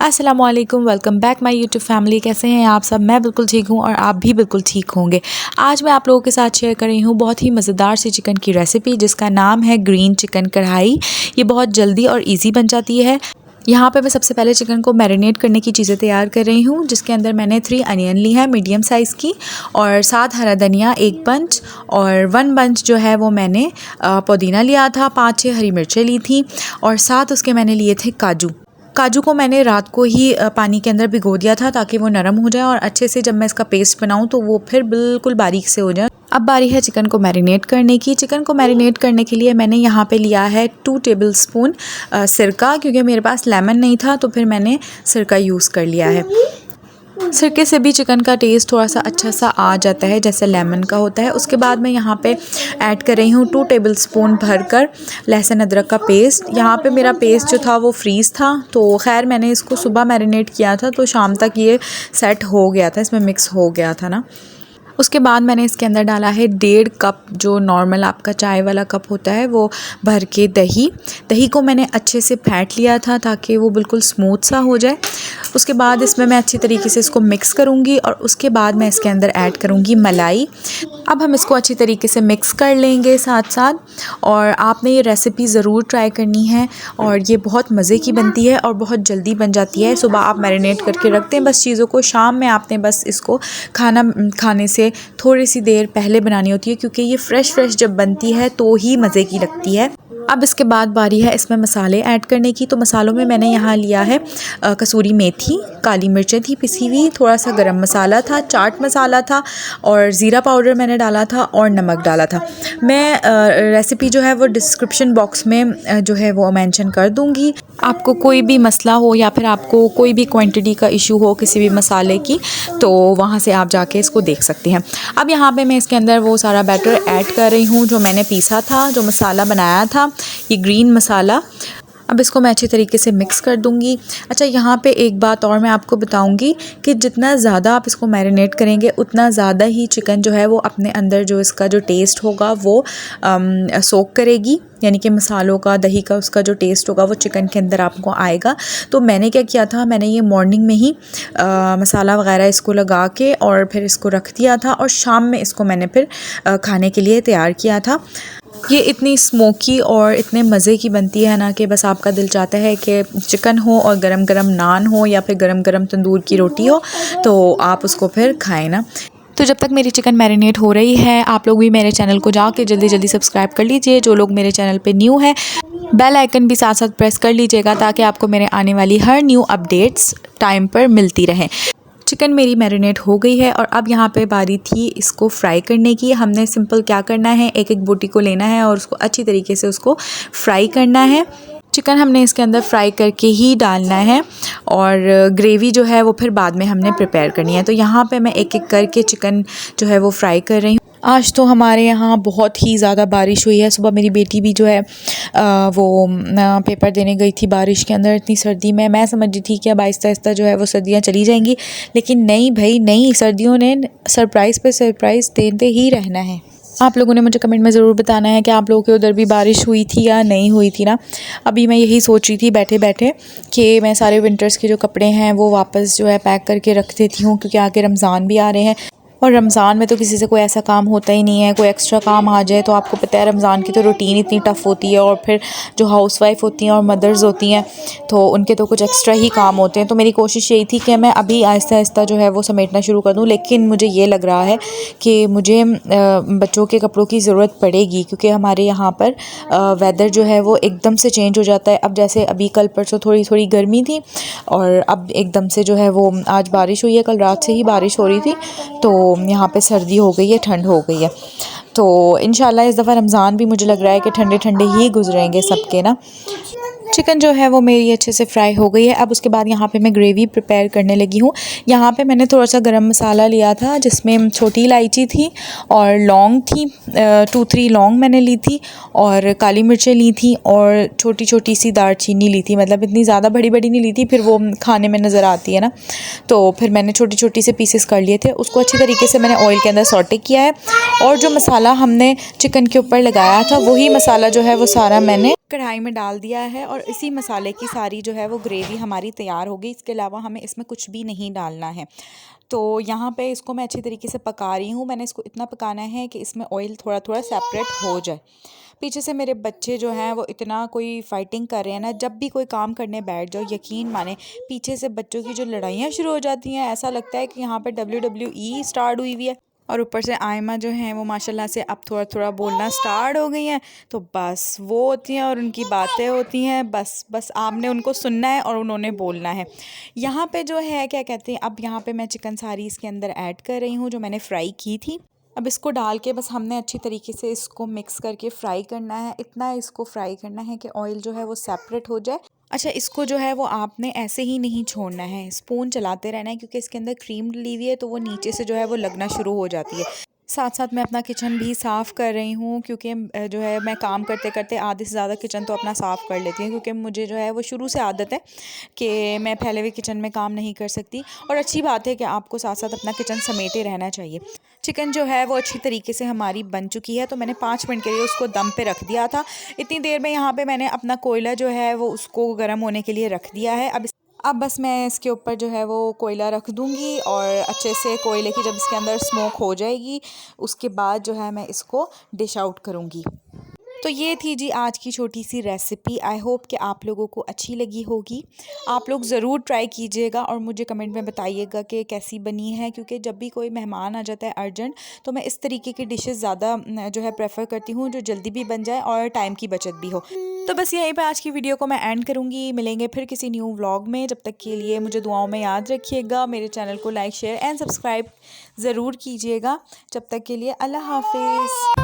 अस्सलामुअलैकुम, welcome back my YouTube family. कैसे हैं आप सब? मैं बिल्कुल ठीक हूँ और आप भी बिल्कुल ठीक होंगे। आज मैं आप लोगों के साथ शेयर कर रही हूँ बहुत ही मज़ेदार सी चिकन की रेसिपी जिसका नाम है ग्रीन चिकन कढ़ाई। ये बहुत जल्दी और इजी बन जाती है। यहाँ पे मैं सबसे पहले चिकन को मैरिनेट करने की चीज़ें तैयार कर रही हूँ, जिसके अंदर मैंने 3 अनियन ली है मीडियम साइज़ की, और 7 हरा धनिया 1 बंच, और 1 बंच जो है वो मैंने पुदीना लिया था, 5-6 हरी मिर्चें ली थी, और 7 उसके मैंने लिए थे काजू को मैंने रात को ही पानी के अंदर भिगो दिया था ताकि वो नरम हो जाए और अच्छे से जब मैं इसका पेस्ट बनाऊं तो वो फिर बिल्कुल बारीक से हो जाए। अब बारी है चिकन को मैरिनेट करने की। चिकन को मैरिनेट करने के लिए मैंने यहाँ पे लिया है 2 टेबलस्पून सिरका, क्योंकि मेरे पास लेमन नहीं था तो फिर मैंने सिरका यूज़ कर लिया है। सिरके से भी चिकन का टेस्ट थोड़ा सा अच्छा सा आ जाता है जैसे लेमन का होता है। उसके बाद मैं यहाँ पे ऐड कर रही हूँ 2 टेबलस्पून भरकर लहसुन अदरक का पेस्ट। यहाँ पे मेरा पेस्ट जो था वो फ्रीज़ था, तो खैर मैंने इसको सुबह मैरिनेट किया था तो शाम तक ये सेट हो गया था, इसमें मिक्स हो गया था ना। उसके बाद मैंने इसके अंदर डाला है 1.5 कप, जो नॉर्मल आपका चाय वाला कप होता है, वो भर के दही को मैंने अच्छे से फेंट लिया था ताकि वो बिल्कुल स्मूथ सा हो जाए। उसके बाद इसमें मैं अच्छी तरीके से इसको मिक्स करूँगी और उसके बाद मैं इसके अंदर ऐड करूँगी मलाई। अब हम इसको अच्छी तरीके से मिक्स कर लेंगे साथ साथ, और आपने ये रेसिपी ज़रूर ट्राई करनी है और ये बहुत मज़े की बनती है और बहुत जल्दी बन जाती है। सुबह आप मैरिनेट करके रखते हैं बस चीज़ों को, शाम में आपने बस इसको खाने से थोड़ी सी देर पहले बनानी होती है, क्योंकि ये फ्रेश जब बनती है तो ही मज़े की लगती है। अब इसके बाद बारी है इसमें मसाले ऐड करने की। तो मसालों में मैंने यहाँ लिया है कसूरी मेथी, काली मिर्चें थी पिसी हुई, थोड़ा सा गरम मसाला था, चाट मसाला था, और ज़ीरा पाउडर मैंने डाला था और नमक डाला था। मैं रेसिपी जो है वो डिस्क्रिप्शन बॉक्स में जो है वो मेंशन कर दूँगी। आपको कोई भी मसला हो या फिर आपको कोई भी क्वांटिटी का इशू हो किसी भी मसाले की, तो वहाँ से आप जाके इसको देख सकते हैं। अब यहाँ पे मैं इसके अंदर वो सारा बैटर ऐड कर रही हूँ जो मैंने पीसा था, जो मसाला बनाया था, ये ग्रीन मसाला। अब इसको मैं अच्छी तरीके से मिक्स कर दूंगी। अच्छा, यहाँ पे एक बात और मैं आपको बताऊंगी कि जितना ज़्यादा आप इसको मैरिनेट करेंगे उतना ज़्यादा ही चिकन जो है वो अपने अंदर जो इसका जो टेस्ट होगा वो सोक करेगी, यानी कि मसालों का, दही का, उसका जो टेस्ट होगा वो चिकन के अंदर आपको आएगा। तो मैंने क्या किया था, मैंने ये मॉर्निंग में ही मसाला वगैरह इसको लगा के और फिर इसको रख दिया था, और शाम में इसको मैंने फिर खाने के लिए तैयार किया था। ये इतनी स्मोकी और इतने मज़े की बनती है ना कि बस आपका दिल चाहता है कि चिकन हो और गरम गरम नान हो या फिर गरम गरम तंदूर की रोटी हो, तो आप उसको फिर खाएं ना। तो जब तक मेरी चिकन मैरिनेट हो रही है, आप लोग भी मेरे चैनल को जाके जल्दी सब्सक्राइब कर लीजिए। जो लोग मेरे चैनल पे न्यू है, बेल आइकन भी साथ साथ प्रेस कर लीजिएगा ताकि आपको मेरे आने वाली हर न्यू अपडेट्स टाइम पर मिलती रहें। चिकन मेरी मैरिनेट हो गई है और अब यहाँ पे बारी थी इसको फ्राई करने की। हमने सिंपल क्या करना है, एक बोटी को लेना है और उसको अच्छी तरीके से उसको फ्राई करना है। चिकन हमने इसके अंदर फ्राई करके ही डालना है, और ग्रेवी जो है वो फिर बाद में हमने प्रिपेयर करनी है। तो यहाँ पे मैं एक करके चिकन जो है वो फ्राई कर रही हूँ। आज तो हमारे यहाँ बहुत ही ज़्यादा बारिश हुई है। सुबह मेरी बेटी भी जो है वो पेपर देने गई थी बारिश के अंदर, इतनी सर्दी में। मैं समझ रही थी कि अब आहिस्ता आहिस्ता जो है वो सर्दियाँ चली जाएंगी, लेकिन नहीं भाई नहीं, सर्दियों ने सरप्राइज़ पे सरप्राइज़ देते ही रहना है। आप लोगों ने मुझे कमेंट में ज़रूर बताना है कि आप लोगों के उधर भी बारिश हुई थी या नहीं हुई थी ना। अभी मैं यही सोच रही थी बैठे बैठे कि मैं सारे विंटर्स के जो कपड़े हैं वो वापस जो है पैक करके रख देती हूँ, क्योंकि आगे रमज़ान भी आ रहे हैं, और रमज़ान में तो किसी से कोई ऐसा काम होता ही नहीं है। कोई एक्स्ट्रा काम आ जाए तो आपको पता है रमज़ान की तो रूटीन इतनी टफ़ होती है, और फिर जो हाउसवाइफ होती हैं और मदर्स होती हैं तो उनके तो कुछ एक्स्ट्रा ही काम होते हैं। तो मेरी कोशिश यही थी कि मैं अभी आहिस्ता आहिस्ता जो है वो समेटना शुरू कर दूँ, लेकिन मुझे ये लग रहा है कि मुझे बच्चों के कपड़ों की ज़रूरत पड़ेगी, क्योंकि हमारे यहाँ पर वेदर जो है वो एकदम से चेंज हो जाता है। अब जैसे अभी कल परसों थोड़ी गर्मी थी और अब एकदम से जो है वो आज बारिश हुई है, कल रात से ही बारिश हो रही थी, तो यहाँ पे सर्दी हो गई है, ठंड हो गई है। तो इंशाल्लाह इस दफ़ा रमज़ान भी मुझे लग रहा है कि ठंडे ठंडे ही गुजरेंगे सबके ना। चिकन जो है वो मेरी अच्छे से फ्राई हो गई है। अब उसके बाद यहाँ पे मैं ग्रेवी प्रिपेयर करने लगी हूँ। यहाँ पे मैंने थोड़ा सा गरम मसाला लिया था जिसमें छोटी इलायची थी और लौंग थी, 2-3 लौंग मैंने ली थी, और काली मिर्चें ली थी, और छोटी छोटी सी दालचीनी ली थी। मतलब इतनी ज़्यादा बड़ी नहीं ली थी, फिर वो खाने में नज़र आती है ना, तो फिर मैंने छोटी छोटी से पीसेस कर लिए थे। उसको अच्छी तरीके से मैंने ऑयल के अंदर सॉटे किया है, और जो मसाला हमने चिकन के ऊपर लगाया था वही मसाला जो है वो सारा मैंने कढ़ाई में डाल दिया है और इसी मसाले की सारी जो है वो ग्रेवी हमारी तैयार हो गई। इसके अलावा हमें इसमें कुछ भी नहीं डालना है। तो यहाँ पे इसको मैं अच्छी तरीके से पका रही हूँ। मैंने इसको इतना पकाना है कि इसमें ऑयल थोड़ा थोड़ा सेपरेट हो जाए। पीछे से मेरे बच्चे जो हैं वो इतना कोई फाइटिंग कर रहे हैं ना, जब भी कोई काम करने बैठ जाओ यकीन माने पीछे से बच्चों की जो लड़ाइयाँ शुरू हो जाती हैं, ऐसा लगता है कि यहाँ पे WWE स्टार्ट हुई हुई है। और ऊपर से आयमा जो हैं वो माशाल्लाह से अब थोड़ा थोड़ा बोलना स्टार्ट हो गई हैं। तो बस वो होती हैं और उनकी बातें होती हैं, बस आपने उनको सुनना है और उन्होंने बोलना है। यहाँ पे जो है क्या कहते हैं, अब यहाँ पे मैं चिकन सारी इसके अंदर ऐड कर रही हूँ जो मैंने फ्राई की थी। अब इसको डाल के बस हमने अच्छी तरीके से इसको मिक्स करके फ्राई करना है। इतना इसको फ्राई करना है कि ऑयल जो है वो सेपरेट हो जाए। अच्छा, इसको जो है वो आपने ऐसे ही नहीं छोड़ना है, स्पून चलाते रहना है क्योंकि इसके अंदर क्रीम डली हुई है तो वो नीचे से जो है वो लगना शुरू हो जाती है। साथ साथ मैं अपना किचन भी साफ़ कर रही हूँ क्योंकि जो है मैं काम करते करते आधे से ज़्यादा किचन तो अपना साफ़ कर लेती हूँ, क्योंकि मुझे जो है वो शुरू से आदत है कि मैं फैले हुए किचन में काम नहीं कर सकती। और अच्छी बात है कि आपको साथ साथ अपना किचन समेटे रहना चाहिए। चिकन जो है वो अच्छी तरीके से हमारी बन चुकी है, तो मैंने 5 मिनट के लिए उसको दम पे रख दिया था। इतनी देर में यहाँ पे मैंने अपना कोयला जो है वो उसको गर्म होने के लिए रख दिया है। अब बस मैं इसके ऊपर जो है वो कोयला रख दूँगी और अच्छे से कोयले की जब इसके अंदर स्मोक हो जाएगी उसके बाद जो है मैं इसको डिश आउट करूँगी। तो ये थी जी आज की छोटी सी रेसिपी। आई होप कि आप लोगों को अच्छी लगी होगी। आप लोग ज़रूर ट्राई कीजिएगा और मुझे कमेंट में बताइएगा कि कैसी बनी है, क्योंकि जब भी कोई मेहमान आ जाता है अर्जेंट तो मैं इस तरीके की डिशेस ज़्यादा जो है प्रेफर करती हूँ, जो जल्दी भी बन जाए और टाइम की बचत भी हो। तो बस यहीं पे आज की वीडियो को मैं एंड करूँगी। मिलेंगे फिर किसी न्यू व्लॉग में। जब तक के लिए मुझे दुआओं में याद रखिएगा। मेरे चैनल को लाइक शेयर एंड सब्सक्राइब ज़रूर कीजिएगा। जब तक के लिए अल्लाह हाफिज़।